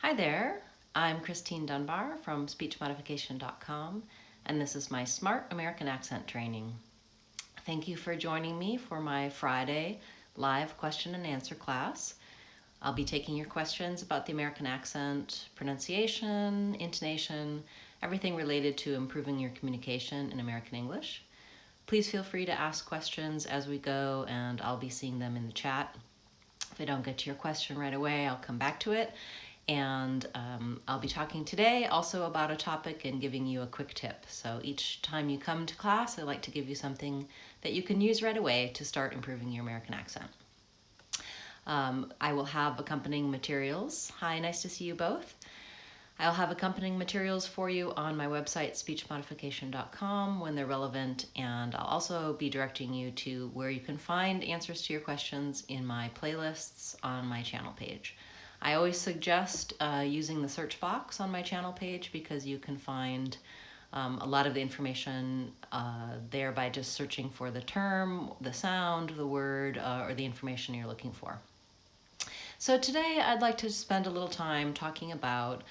Hi there, I'm Christine Dunbar from SpeechModification.com, and this is my Smart American Accent training. Thank you for joining me for my Friday live question and answer class. I'll be taking your questions about the American accent, pronunciation, intonation, everything related to improving your communication in American English. Please feel free to ask questions as we go, and I'll be seeing them in the chat. If I don't get to your question right away, I'll come back to it. And I'll be talking today also about a topic and giving you a quick tip. So each time you come to class, I like to give you something that you can use right away to start improving your American accent. I will have accompanying materials. Hi, nice to see you both. I'll have accompanying materials for you on my website, speechmodification.com, when they're relevant, and I'll also be directing you to where you can find answers to your questions in my playlists on my channel page. I always suggest using the search box on my channel page because you can find a lot of the information there by just searching for the term, the sound, the word, or the information you're looking for. So today I'd like to spend a little time talking about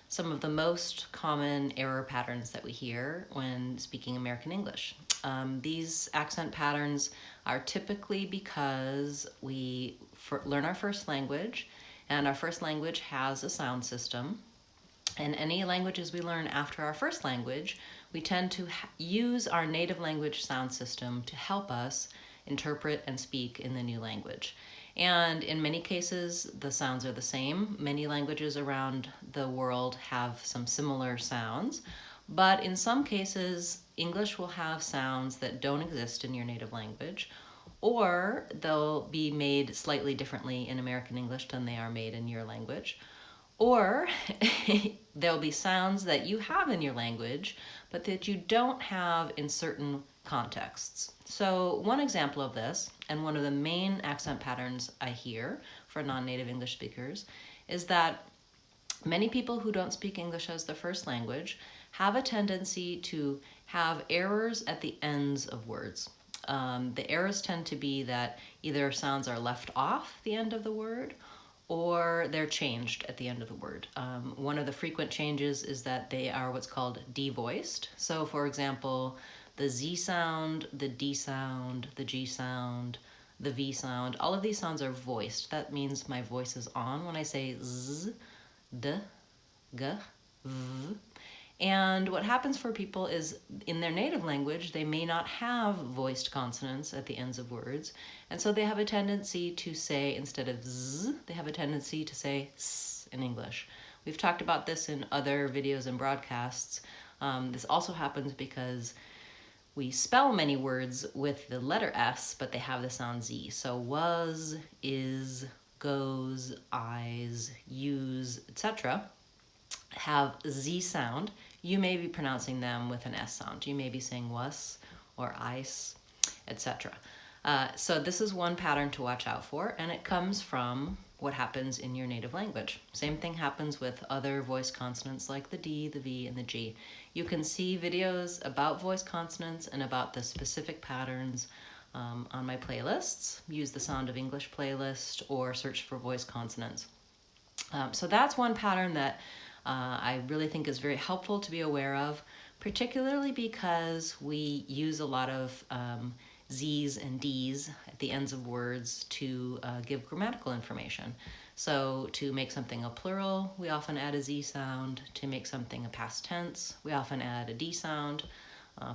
some of the most common error patterns that we hear when speaking American English. These accent patterns are typically because we learn our first language, and our first language has a sound system. And any languages we learn after our first language, we tend to use our native language sound system to help us interpret and speak in the new language. And in many cases, the sounds are the same. Many languages around the world have some similar sounds, but in some cases, English will have sounds that don't exist in your native language, or they'll be made slightly differently in American English than they are made in your language. Or there'll be sounds that you have in your language, but that you don't have in certain contexts. So one example of this, and one of the main accent patterns I hear for non-native English speakers, is that many people who don't speak English as their first language have a tendency to have errors at the ends of words. The errors tend to be that either sounds are left off the end of the word or they're changed at the end of the word. One of the frequent changes is that they are what's called devoiced. So for example, the Z sound, the D sound, the G sound, the V sound, all of these sounds are voiced. That means my voice is on when I say Z, D, G, V. And what happens for people is in their native language, they may not have voiced consonants at the ends of words. And so they have a tendency to say, instead of Z, they have a tendency to say S in English. We've talked about this in other videos and broadcasts. This also happens because we spell many words with the letter S, but they have the sound Z. So was, is, goes, eyes, use, etc. have Z sound. You may be pronouncing them with an S sound. You may be saying was or ice, etc. So this is one pattern to watch out for, and it comes from what happens in your native language. Same thing happens with other voice consonants like the D, the V, and the G. You can see videos about voice consonants and about the specific patterns on my playlists. Use the Sound of English playlist or search for voice consonants. So that's one pattern that I really think is very helpful to be aware of, particularly because we use a lot of Z's and D's at the ends of words to give grammatical information. So to make something a plural, we often add a Z sound. To make something a past tense, we often add a D sound.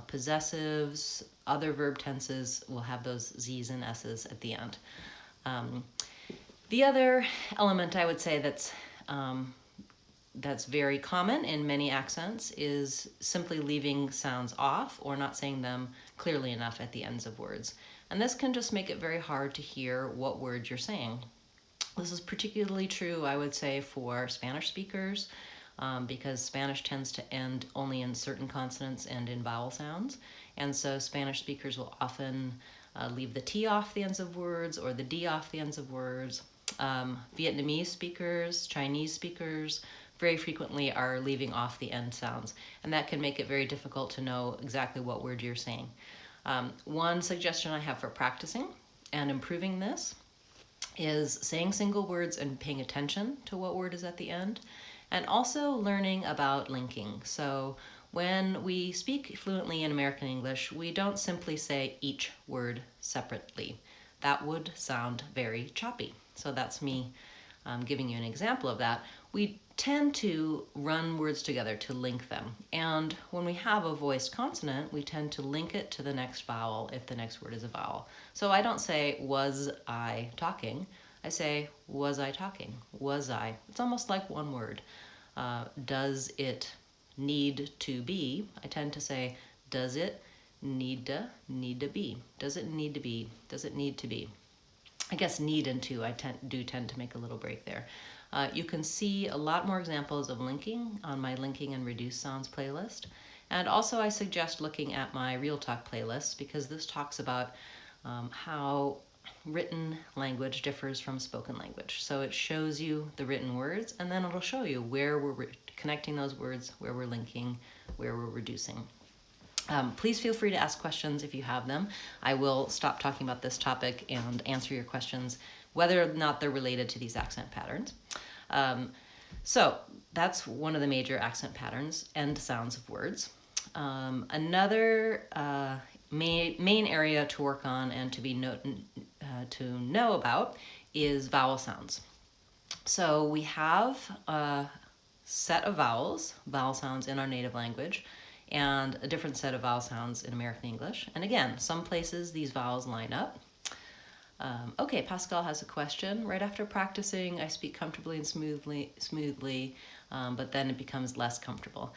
Possessives, other verb tenses will have those Z's and S's at the end. The other element I would say that's very common in many accents is simply leaving sounds off or not saying them clearly enough at the ends of words. And this can just make it very hard to hear what words you're saying. This is particularly true, I would say, for Spanish speakers because Spanish tends to end only in certain consonants and in vowel sounds. And so Spanish speakers will often leave the T off the ends of words or the D off the ends of words. Vietnamese speakers, Chinese speakers, very frequently are leaving off the end sounds, and that can make it very difficult to know exactly what word you're saying. One suggestion I have for practicing and improving this is saying single words and paying attention to what word is at the end, and also learning about linking. So when we speak fluently in American English, we don't simply say each word separately. That would sound very choppy. So that's me giving you an example of that. We tend to run words together to link them. And when we have a voiced consonant, we tend to link it to the next vowel if the next word is a vowel. So I don't say, was I talking? I say, was I talking? Was I? It's almost like one word. Does it need to be? I tend to say, does it need to be? Does it need to be? Does it need to be? I guess need and to, I tend to make a little break there. You can see a lot more examples of linking on my Linking and Reduced Sounds playlist. And also I suggest looking at my Real Talk playlist, because this talks about how written language differs from spoken language. So it shows you the written words, and then it'll show you where we're connecting those words, where we're linking, where we're reducing. Please feel free to ask questions if you have them. I will stop talking about this topic and answer your questions, whether or not they're related to these accent patterns. So that's one of the major accent patterns, end sounds of words. Another main area to work on and to know about is vowel sounds. So we have a set of vowel sounds in our native language, and a different set of vowel sounds in American English. And again, some places these vowels line up. Okay, Pascal has a question. Right after practicing, I speak comfortably and smoothly, but then it becomes less comfortable.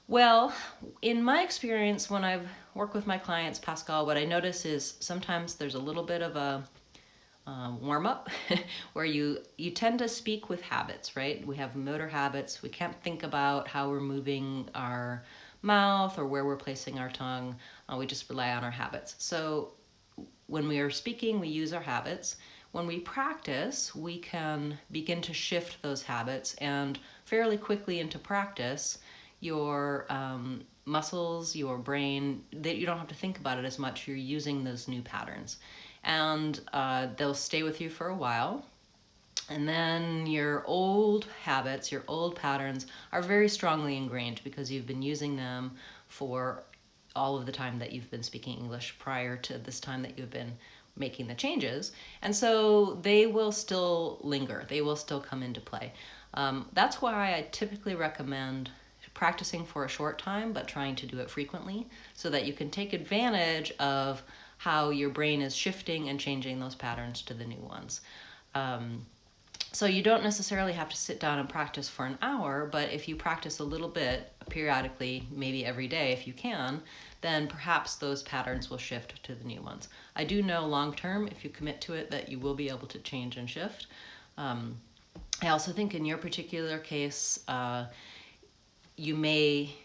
Well, in my experience, when I've worked with my clients, Pascal, what I notice is sometimes there's a little bit of a warm-up where you tend to speak with habits, right? We have motor habits. We can't think about how we're moving our mouth or where we're placing our tongue. We just rely on our habits. So when we are speaking, we use our habits. When we practice, we can begin to shift those habits, and fairly quickly into practice, your muscles, your brain, that you don't have to think about it as much. You're using those new patterns, and they'll stay with you for a while. And then your old habits, your old patterns are very strongly ingrained because you've been using them for all of the time that you've been speaking English prior to this time that you've been making the changes. And so they will still linger. They will still come into play. That's why I typically recommend practicing for a short time, but trying to do it frequently so that you can take advantage of how your brain is shifting and changing those patterns to the new ones. So you don't necessarily have to sit down and practice for an hour, but if you practice a little bit periodically, maybe every day if you can, then perhaps those patterns will shift to the new ones. I do know long term, if you commit to it, that you will be able to change and shift. I also think in your particular case, you may,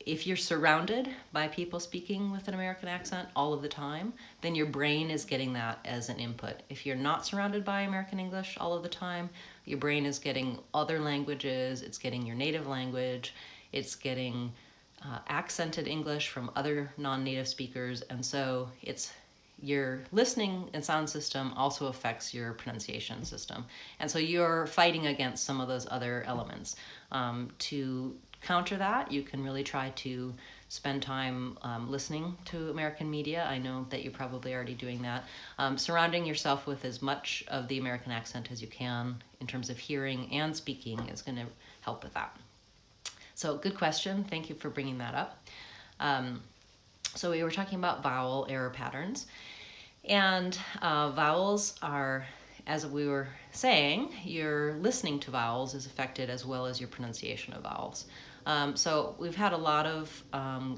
if you're surrounded by people speaking with an American accent all of the time, then your brain is getting that as an input. If you're not surrounded by American English all of the time, your brain is getting other languages, it's getting your native language, it's getting accented English from other non-native speakers, and so your listening and sound system also affects your pronunciation system. And so you're fighting against some of those other elements. To counter that, you can really try to spend time listening to American media. I know that you're probably already doing that. Surrounding yourself with as much of the American accent as you can in terms of hearing and speaking is going to help with that. So good question. Thank you for bringing that up. So we were talking about vowel error patterns, and vowels are, as we were saying, your listening to vowels is affected as well as your pronunciation of vowels. So we've had a lot of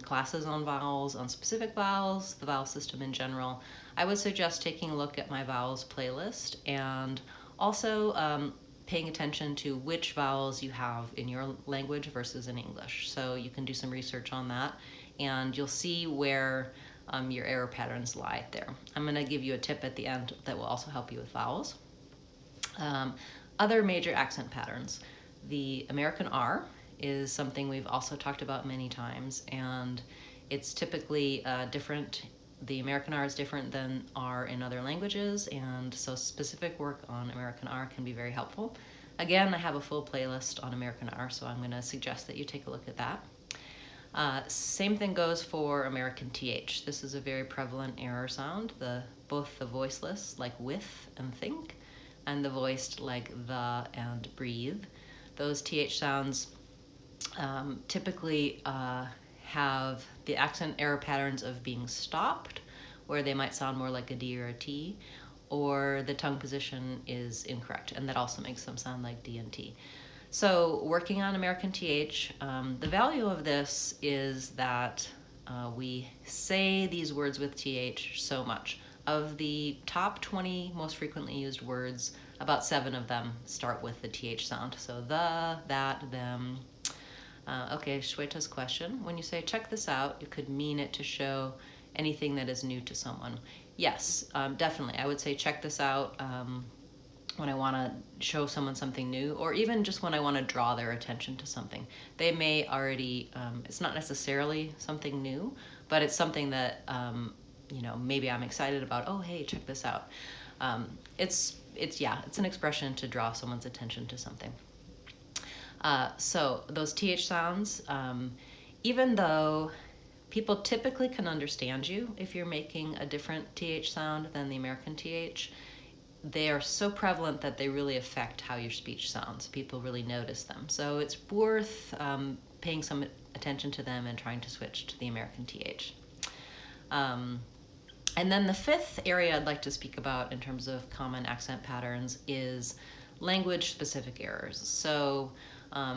classes on vowels, on specific vowels, the vowel system in general. I would suggest taking a look at my vowels playlist and also paying attention to which vowels you have in your language versus in English. So you can do some research on that, and you'll see where your error patterns lie there. I'm going to give you a tip at the end that will also help you with vowels. Other major accent patterns. The American R is something we've also talked about many times, and it's typically different. The American R is different than R in other languages, and so specific work on American R can be very helpful. Again, I have a full playlist on American R, so I'm going to suggest that you take a look at that. Same thing goes for American TH. This is a very prevalent error sound, both the voiceless, like with and think, and the voiced, like the and breathe. Those TH sounds typically have the accent error patterns of being stopped, where they might sound more like a D or a T, or the tongue position is incorrect, and that also makes them sound like D and T. So working on American TH, the value of this is that we say these words with TH so much. Of the top 20 most frequently used words, about 7 of them start with the TH sound. So the, that, them. Okay, Shweta's question. When you say check this out, you could mean it to show anything that is new to someone. Yes, definitely. I would say check this out when I want to show someone something new, or even just when I want to draw their attention to something. They may already, it's not necessarily something new, but it's something that, maybe I'm excited about. Oh, hey, check this out. It's an expression to draw someone's attention to something. So those TH sounds, even though people typically can understand you if you're making a different TH sound than the American TH, they are so prevalent that they really affect how your speech sounds. People really notice them. So it's worth paying some attention to them and trying to switch to the American TH. And then the fifth area I'd like to speak about in terms of common accent patterns is language-specific errors. So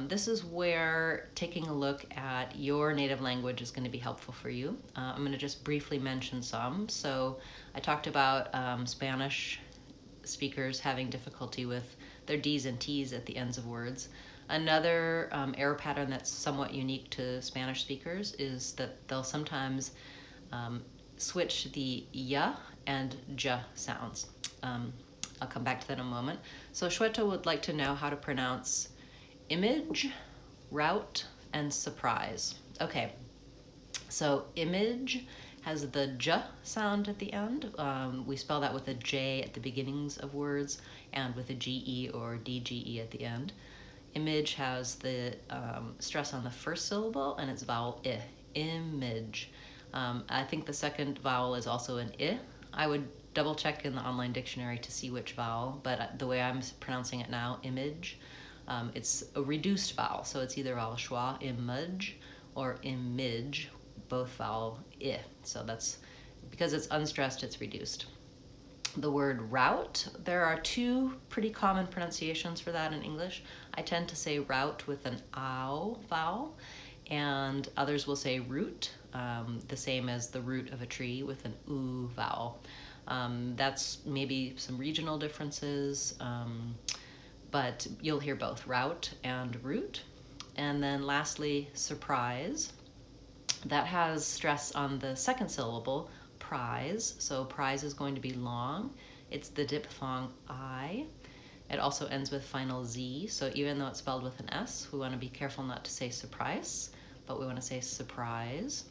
this is where taking a look at your native language is going to be helpful for you. I'm going to just briefly mention some. So I talked about Spanish speakers having difficulty with their D's and T's at the ends of words. Another error pattern that's somewhat unique to Spanish speakers is that they'll sometimes switch the ya and ja sounds. I'll come back to that in a moment. So Shweta would like to know how to pronounce image, route, and surprise. Okay, so image has the j sound at the end. We spell that with a j at the beginnings of words and with a ge or dge at the end. Image has the stress on the first syllable and it's vowel I, image. I think the second vowel is also an I. I would double check in the online dictionary to see which vowel, but the way I'm pronouncing it now, image, it's a reduced vowel, so it's either vowel schwa, image, or image, both vowel I. So that's, because it's unstressed, it's reduced. The word route, there are two pretty common pronunciations for that in English. I tend to say route with an ow vowel, and others will say root, the same as the root of a tree with an oo vowel. That's maybe some regional differences, but you'll hear both route and root. And then lastly, surprise. That has stress on the second syllable, prize. So prize is going to be long. It's the diphthong I. It also ends with final Z. So even though it's spelled with an S, we want to be careful not to say surprise, but we want to say surprise.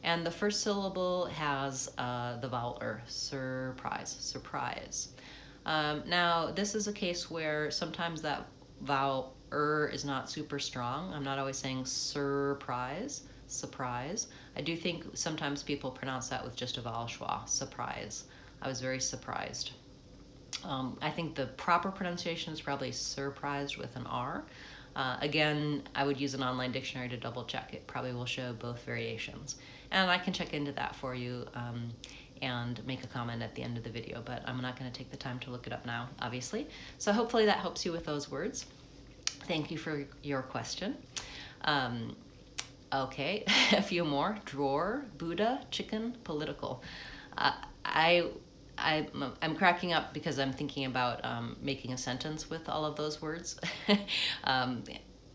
And the first syllable has the vowel surprise, surprise. Now, this is a case where sometimes that vowel is not super strong. I'm not always saying surprise, surprise. I do think sometimes people pronounce that with just a vowel schwa, surprise. I was very surprised. I think the proper pronunciation is probably surprised with an R. Again, I would use an online dictionary to double check. It probably will show both variations. And I can check into that for you and make a comment at the end of the video, but I'm not going to take the time to look it up now, obviously. So hopefully that helps you with those words. Thank you for your question. Okay, a few more. Drawer, Buddha, chicken, political. I'm cracking up because I'm thinking about making a sentence with all of those words.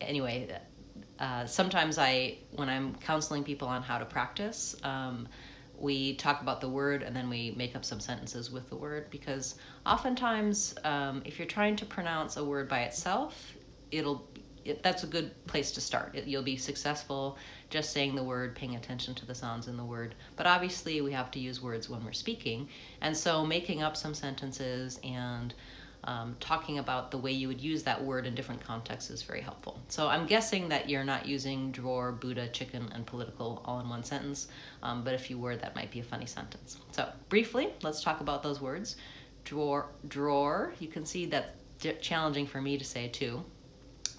Anyway, sometimes when I'm counseling people on how to practice, we talk about the word and then we make up some sentences with the word, because oftentimes if you're trying to pronounce a word by itself, that's a good place to start. You'll be successful just saying the word, paying attention to the sounds in the word. But obviously we have to use words when we're speaking. And so making up some sentences and talking about the way you would use that word in different contexts is very helpful. So I'm guessing that you're not using drawer, Buddha, chicken, and political all in one sentence, but if you were, that might be a funny sentence. So briefly, let's talk about those words. Drawer, you can see that's challenging for me to say too.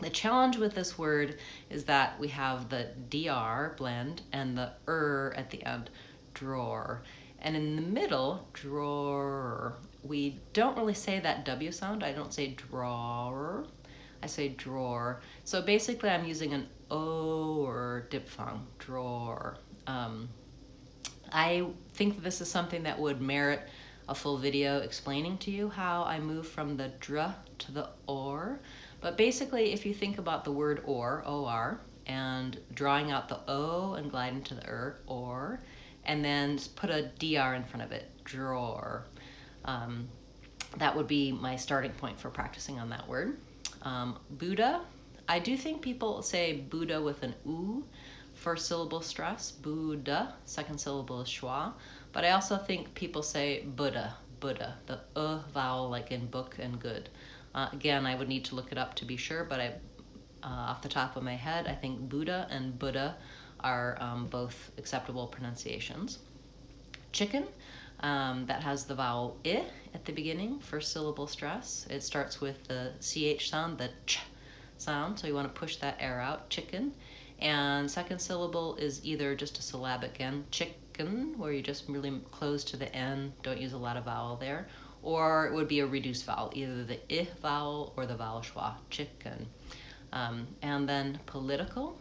The challenge with this word is that we have the DR blend and the at the end, drawer. And in the middle, drawer, we don't really say that W sound. I don't say drawer, I say drawer. So basically I'm using an O or diphthong, drawer. I think that this is something that would merit a full video explaining to you how I move from the dr to the or. But basically, if you think about the word or, and drawing out the O and gliding to the or, and then put a DR in front of it, drawer. That would be my starting point for practicing on that word. Buddha, I do think people say Buddha with an U, first syllable stress, Buddha, second syllable is schwa, but I also think people say Buddha, the vowel like in book and good. Again, I would need to look it up to be sure, but off the top of my head, I think Buddha and Buddha are both acceptable pronunciations. Chicken, that has the vowel I at the beginning, first syllable stress. It starts with the CH sound, the ch sound, so you want to push that air out, chicken. And second syllable is either just a syllabic N, chicken, where you just really close to the N, don't use a lot of vowel there, or it would be a reduced vowel, either the I vowel or the vowel schwa, chicken. And then political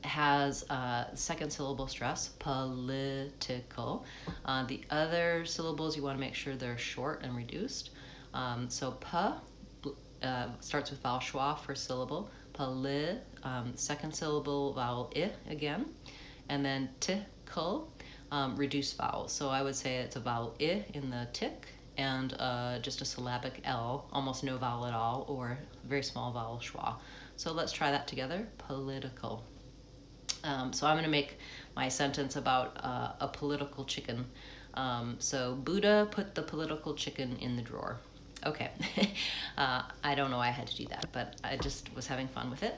has second syllable stress, political. The other syllables, you want to make sure they're short and reduced. So starts with vowel schwa, first syllable, second syllable vowel I again, and then tickle, reduced vowel. So I would say it's a vowel I in the tick, and just a syllabic L, almost no vowel at all, or very small vowel schwa. So let's try that together, political. So I'm going to make my sentence about a political chicken. So Buddha put the political chicken in the drawer. Okay, I don't know why I had to do that, but I just was having fun with it.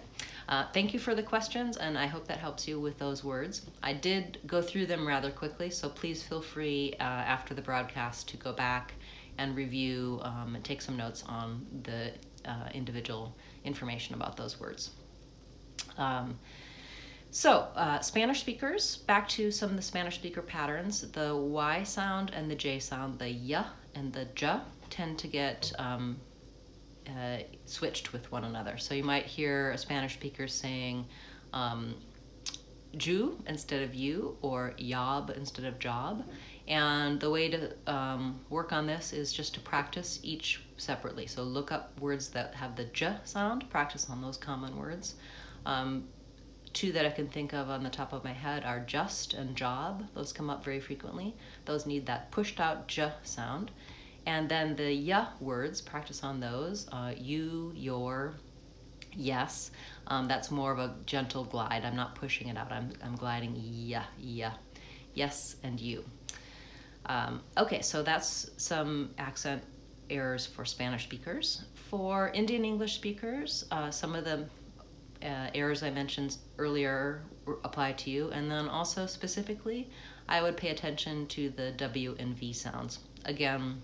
Thank you for the questions, and I hope that helps you with those words. I did go through them rather quickly, so please feel free after the broadcast to go back and review and take some notes on the individual information about those words. Spanish speakers, back to some of the Spanish speaker patterns. The Y sound and the J sound, the Y and the J, tend to get switched with one another. So you might hear a Spanish speaker saying ju instead of you, or yob instead of job. And the way to work on this is just to practice each separately. So look up words that have the j sound, practice on those common words. Two that I can think of on the top of my head are just and job. Those come up very frequently. Those need that pushed out j sound. And then the ya words, practice on those. You, your, yes. That's more of a gentle glide. I'm not pushing it out. I'm gliding ya, yes, and you. Okay, so that's some accent errors for Spanish speakers. For Indian English speakers, some of the errors I mentioned earlier apply to you, and then also specifically, I would pay attention to the W and V sounds. Again,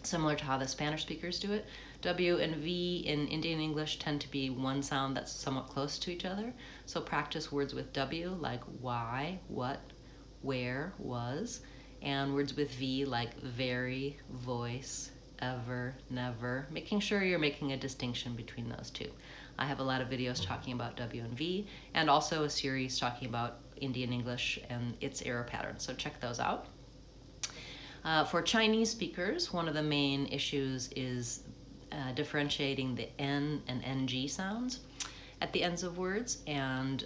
similar to how the Spanish speakers do it, W and V in Indian English tend to be one sound that's somewhat close to each other. So practice words with W like why, what, where, was, and words with V like very, voice, ever, never, making sure you're making a distinction between those two. I have a lot of videos talking about W and V, and also a series talking about Indian English and its error patterns, so check those out. For Chinese speakers, one of the main issues is differentiating the N and NG sounds at the ends of words, and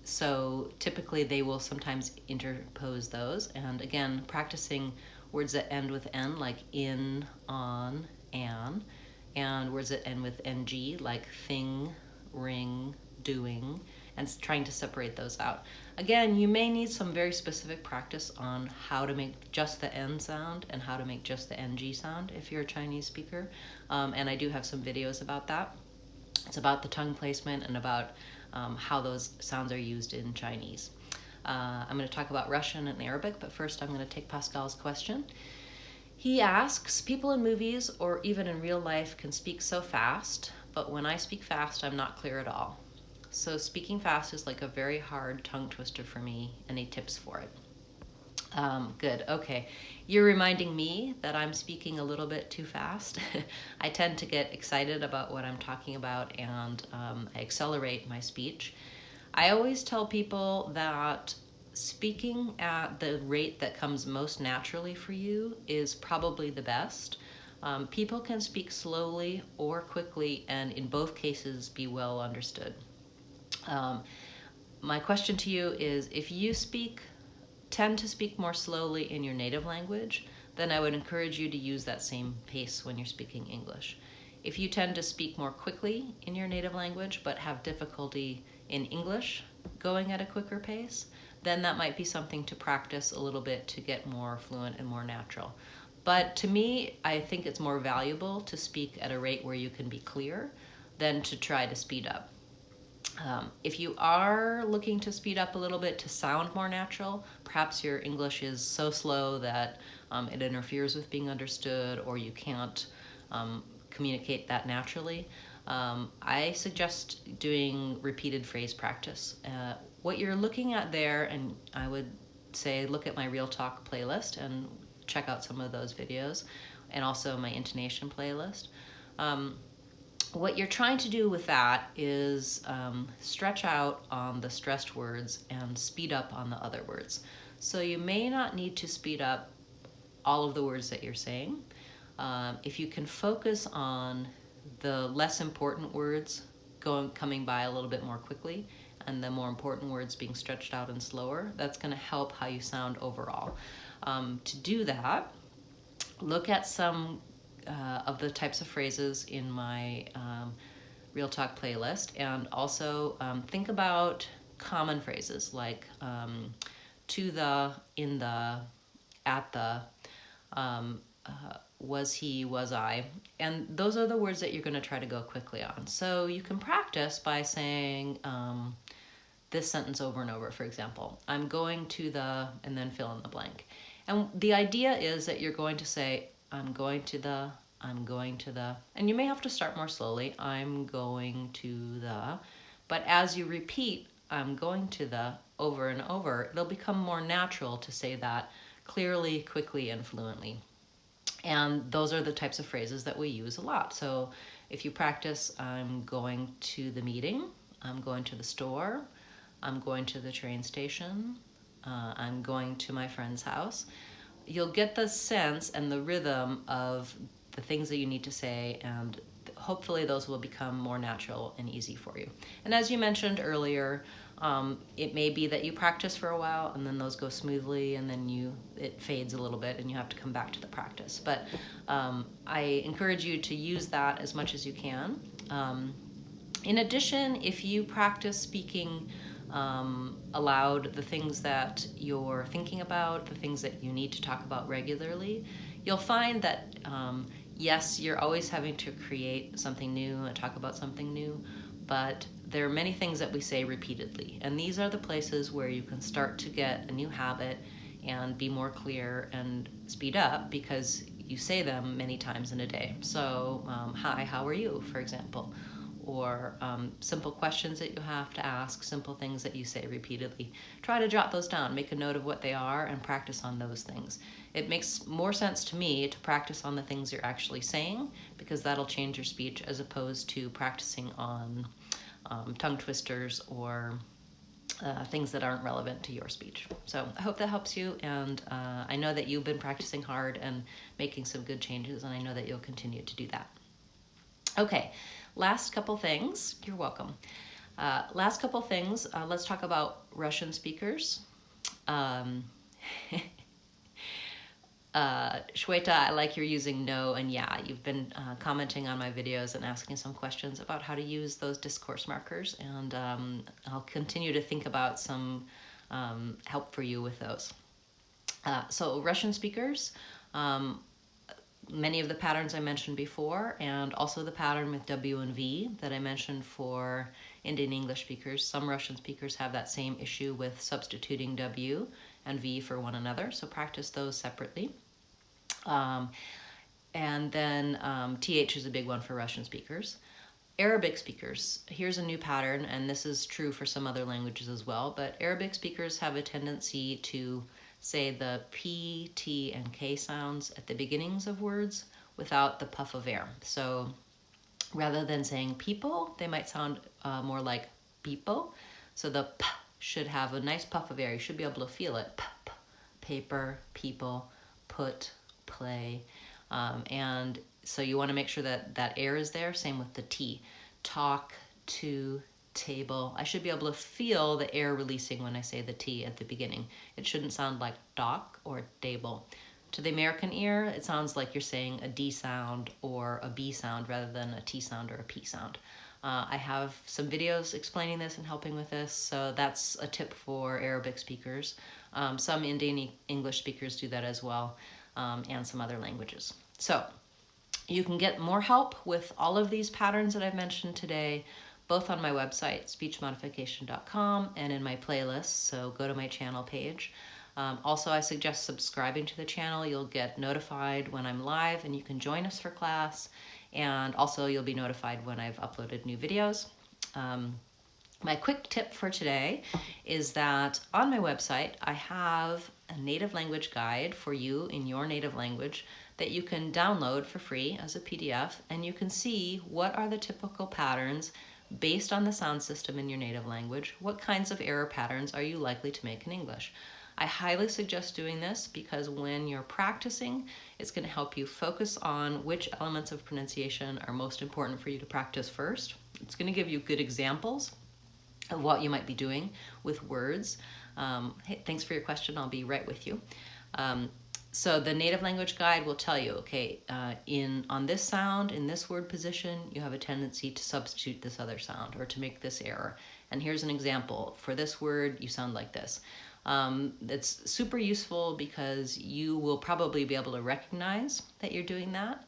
so typically they will sometimes interpose those. And again, practicing words that end with N like in, on, an, and words that end with NG like thing, ring, doing, and trying to separate those out. Again, you may need some very specific practice on how to make just the N sound and how to make just the NG sound if you're a Chinese speaker. And I do have some videos about that. It's about the tongue placement and about how those sounds are used in Chinese. I'm going to talk about Russian and Arabic, but first I'm going to take Pascal's question. He asks, people in movies or even in real life can speak so fast, but when I speak fast, I'm not clear at all. So speaking fast is like a very hard tongue twister for me. Any tips for it? Good, okay. You're reminding me that I'm speaking a little bit too fast. I tend to get excited about what I'm talking about and I accelerate my speech. I always tell people that speaking at the rate that comes most naturally for you is probably the best. People can speak slowly or quickly and in both cases be well understood. My question to you is, if you tend to speak more slowly in your native language, then I would encourage you to use that same pace when you're speaking English. If you tend to speak more quickly in your native language but have difficulty in English going at a quicker pace, then that might be something to practice a little bit to get more fluent and more natural. But to me, I think it's more valuable to speak at a rate where you can be clear than to try to speed up. If you are looking to speed up a little bit to sound more natural, perhaps your English is so slow that it interferes with being understood or you can't communicate that naturally, I suggest doing repeated phrase practice. What you're looking at there, and I would say look at my Real Talk playlist and check out some of those videos, and also my intonation playlist. What you're trying to do with that is stretch out on the stressed words and speed up on the other words. So you may not need to speed up all of the words that you're saying. If you can focus on the less important words coming by a little bit more quickly and the more important words being stretched out and slower, that's going to help how you sound overall. To do that, look at some of the types of phrases in my Real Talk playlist, and also think about common phrases like to the, in the, at the, was he, was I, and those are the words that you're going to try to go quickly on. So you can practice by saying this sentence over and over. For example, I'm going to the, and then fill in the blank. And the idea is that you're going to say, I'm going to the, and you may have to start more slowly, I'm going to the, but as you repeat, I'm going to the over and over, it'll become more natural to say that clearly, quickly, and fluently. And those are the types of phrases that we use a lot. So if you practice, I'm going to the meeting, I'm going to the store, I'm going to the train station, I'm going to my friend's house, you'll get the sense and the rhythm of the things that you need to say, and hopefully those will become more natural and easy for you. And as you mentioned earlier, it may be that you practice for a while and then those go smoothly and then it fades a little bit and you have to come back to the practice. But I encourage you to use that as much as you can. In addition, if you practice speaking aloud the things that you're thinking about, the things that you need to talk about regularly, you'll find that yes, you're always having to create something new and talk about something new, but there are many things that we say repeatedly. And these are the places where you can start to get a new habit and be more clear and speed up because you say them many times in a day. So, hi, how are you, for example? Or simple questions that you have to ask, simple things that you say repeatedly. Try to jot those down, make a note of what they are, and practice on those things. It makes more sense to me to practice on the things you're actually saying because that'll change your speech as opposed to practicing on tongue twisters or things that aren't relevant to your speech. So I hope that helps you, and I know that you've been practicing hard and making some good changes, and I know that you'll continue to do that. Okay, last couple things. You're welcome. Last couple things. Let's talk about Russian speakers. Shweta, I like you're using no and yeah. You've been commenting on my videos and asking some questions about how to use those discourse markers, and I'll continue to think about some help for you with those. So Russian speakers, many of the patterns I mentioned before, and also the pattern with W and V that I mentioned for Indian English speakers. Some Russian speakers have that same issue with substituting W and V for one another, so practice those separately. And then TH is a big one for Russian speakers. Arabic speakers, here's a new pattern, and this is true for some other languages as well, but Arabic speakers have a tendency to say the P, T, and K sounds at the beginnings of words without the puff of air. So rather than saying people, they might sound more like people. So the P should have a nice puff of air. You should be able to feel it. P, p, paper, people, put, play. And so you want to make sure that that air is there. Same with the T. Talk, to, table. I should be able to feel the air releasing when I say the T at the beginning. It shouldn't sound like dock or table. To the American ear, it sounds like you're saying a D sound or a B sound rather than a T sound or a P sound. I have some videos explaining this and helping with this, so that's a tip for Arabic speakers. Some Indian English speakers do that as well, and some other languages. So you can get more help with all of these patterns that I've mentioned today, both on my website, speechmodification.com, and in my playlists, so go to my channel page. Also, I suggest subscribing to the channel. You'll get notified when I'm live, and you can join us for class, and also you'll be notified when I've uploaded new videos. My quick tip for today is that on my website, I have a native language guide for you in your native language that you can download for free as a PDF, and you can see what are the typical patterns based on the sound system in your native language. What kinds of error patterns are you likely to make in English? I highly suggest doing this because when you're practicing, it's going to help you focus on which elements of pronunciation are most important for you to practice first. It's going to give you good examples of what you might be doing with words. Hey, thanks for your question. I'll be right with you. So the native language guide will tell you, okay, on this sound, in this word position, you have a tendency to substitute this other sound or to make this error. And here's an example. For this word, you sound like this. It's super useful because you will probably be able to recognize that you're doing that.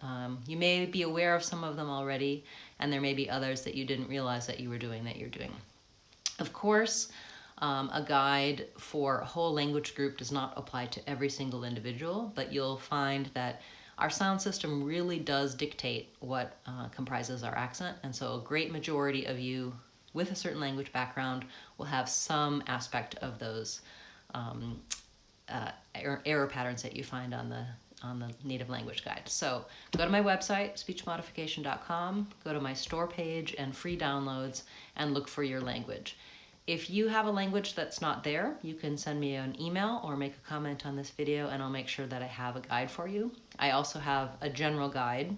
You may be aware of some of them already, and there may be others that you didn't realize that you were doing that you're doing. Of course, a guide for a whole language group does not apply to every single individual, but you'll find that our sound system really does dictate what comprises our accent, and so a great majority of you with a certain language background will have some aspect of those error patterns that you find on the native language guide. So go to my website, speechmodification.com, go to my store page and free downloads, and look for your language. If you have a language that's not there, you can send me an email or make a comment on this video, and I'll make sure that I have a guide for you. I also have a general guide.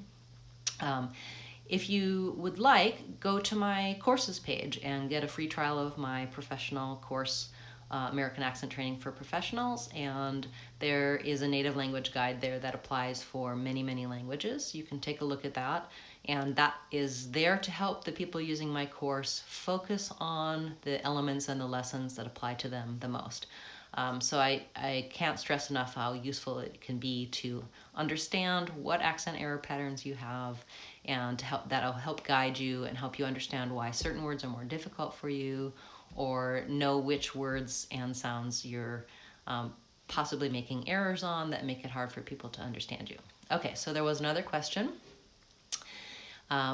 If you would like, go to my courses page and get a free trial of my professional course, American Accent Training for Professionals, and there is a native language guide there that applies for many, many languages. You can take a look at that, and that is there to help the people using my course focus on the elements and the lessons that apply to them the most. So I can't stress enough how useful it can be to understand what accent error patterns you have, and that'll help guide you and help you understand why certain words are more difficult for you, or know which words and sounds you're possibly making errors on that make it hard for people to understand you. Okay, so there was another question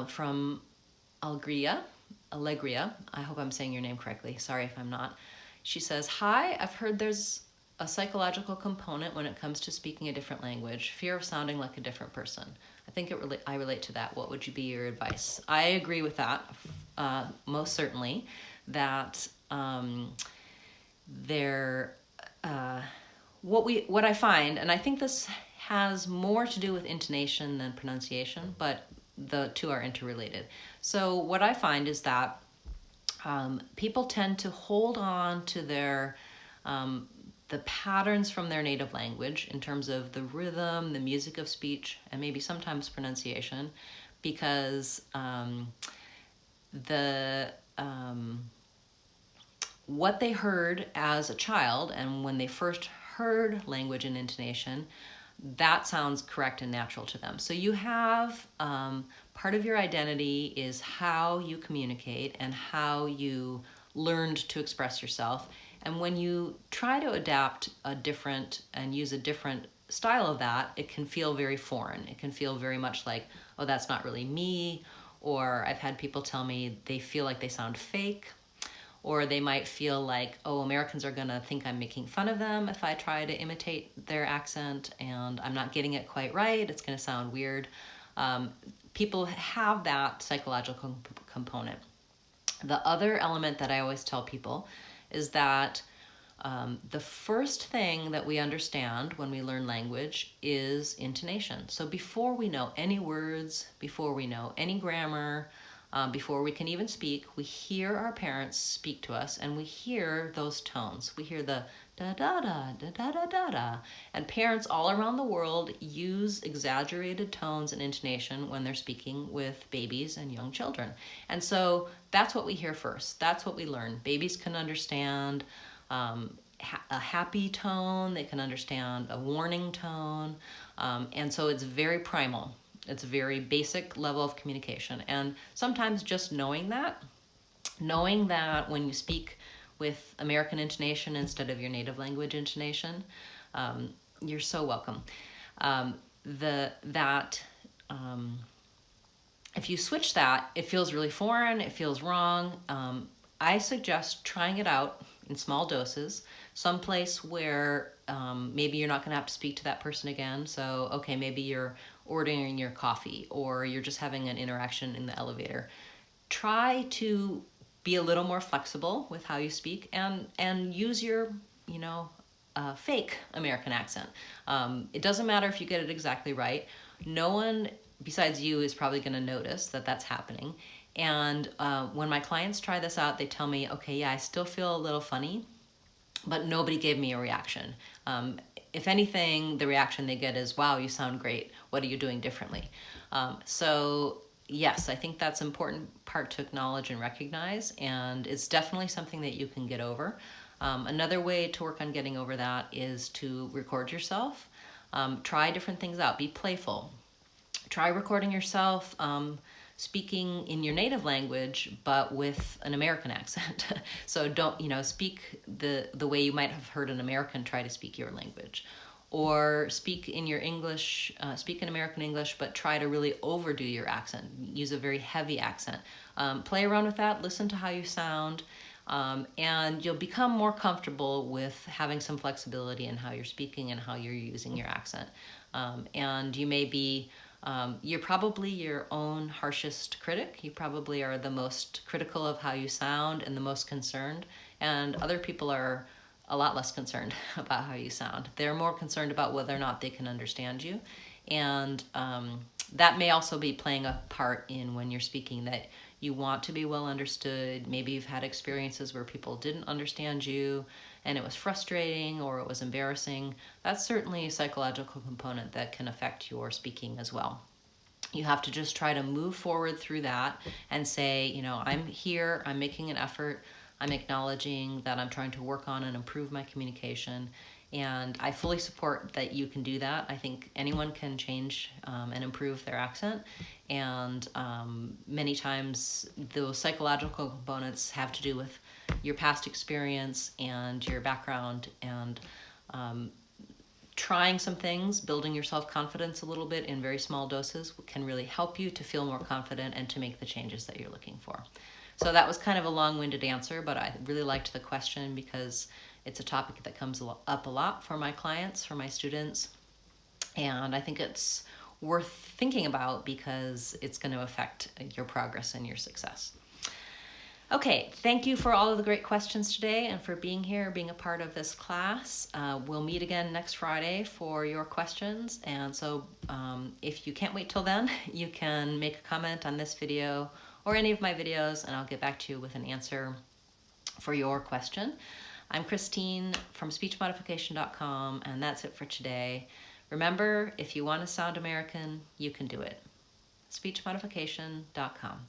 from Allegria. I hope I'm saying your name correctly. Sorry if I'm not. She says, hi, I've heard there's a psychological component when it comes to speaking a different language, fear of sounding like a different person. I think I relate to that. What would be your advice? I agree with that, most certainly, that what I find, and I think this has more to do with intonation than pronunciation, but the two are interrelated. So what I find is that people tend to hold on to their the patterns from their native language in terms of the rhythm, the music of speech, and maybe sometimes pronunciation, because what they heard as a child and when they first heard language and intonation, that sounds correct and natural to them. So you have part of your identity is how you communicate and how you learned to express yourself. And when you try to adapt a different and use a different style of that, it can feel very foreign. It can feel very much like, oh, that's not really me. Or I've had people tell me they feel like they sound fake. Or they might feel like, oh, Americans are gonna think I'm making fun of them if I try to imitate their accent and I'm not getting it quite right, it's gonna sound weird. People have that psychological component. The other element that I always tell people is that the first thing that we understand when we learn language is intonation. So before we know any words, before we know any grammar, before we can even speak, we hear our parents speak to us and we hear those tones. We hear the da-da-da, da-da-da-da-da. And parents all around the world use exaggerated tones and intonation when they're speaking with babies and young children. And so that's what we hear first. That's what we learn. Babies can understand a happy tone. They can understand a warning tone. And so it's very primal. It's a very basic level of communication. And sometimes just knowing that when you speak with American intonation instead of your native language intonation, you're so welcome. If you switch that, it feels really foreign, it feels wrong. I suggest trying it out in small doses, someplace where maybe you're not gonna have to speak to that person again. So, okay, maybe you're ordering your coffee or you're just having an interaction in the elevator. Try to be a little more flexible with how you speak and use your, fake American accent. It doesn't matter if you get it exactly right. No one besides you is probably gonna notice that that's happening. And when my clients try this out, they tell me, okay, yeah, I still feel a little funny, but nobody gave me a reaction. If anything, the reaction they get is, wow, you sound great. What are you doing differently? So yes, I think that's an important part to acknowledge and recognize, and it's definitely something that you can get over. Another way to work on getting over that is to record yourself. Try different things out. Be playful. Try recording yourself speaking in your native language, but with an American accent. So don't, speak the way you might have heard an American try to speak your language. Or speak in your English, speak in American English, but try to really overdo your accent. Use a very heavy accent. Play around with that, listen to how you sound, and you'll become more comfortable with having some flexibility in how you're speaking and how you're using your accent. And you may be you're probably your own harshest critic. You probably are the most critical of how you sound and the most concerned. And other people are a lot less concerned about how you sound. They're more concerned about whether or not they can understand you. And that may also be playing a part in when you're speaking, that you want to be well understood. Maybe you've had experiences where people didn't understand you and it was frustrating or it was embarrassing. That's certainly a psychological component that can affect your speaking as well. You have to just try to move forward through that and say, I'm here, I'm making an effort, I'm acknowledging that I'm trying to work on and improve my communication. And I fully support that you can do that. I think anyone can change and improve their accent. And many times those psychological components have to do with your past experience and your background, and trying some things, building your self-confidence a little bit in very small doses can really help you to feel more confident and to make the changes that you're looking for. So that was kind of a long-winded answer, but I really liked the question because it's a topic that comes up a lot for my clients, for my students, and I think it's worth thinking about because it's going to affect your progress and your success. Okay, thank you for all of the great questions today and for being here, being a part of this class. We'll meet again next Friday for your questions, and so if you can't wait till then, you can make a comment on this video or any of my videos, and I'll get back to you with an answer for your question. I'm Christine from speechmodification.com, and that's it for today. Remember, if you want to sound American, you can do it. speechmodification.com.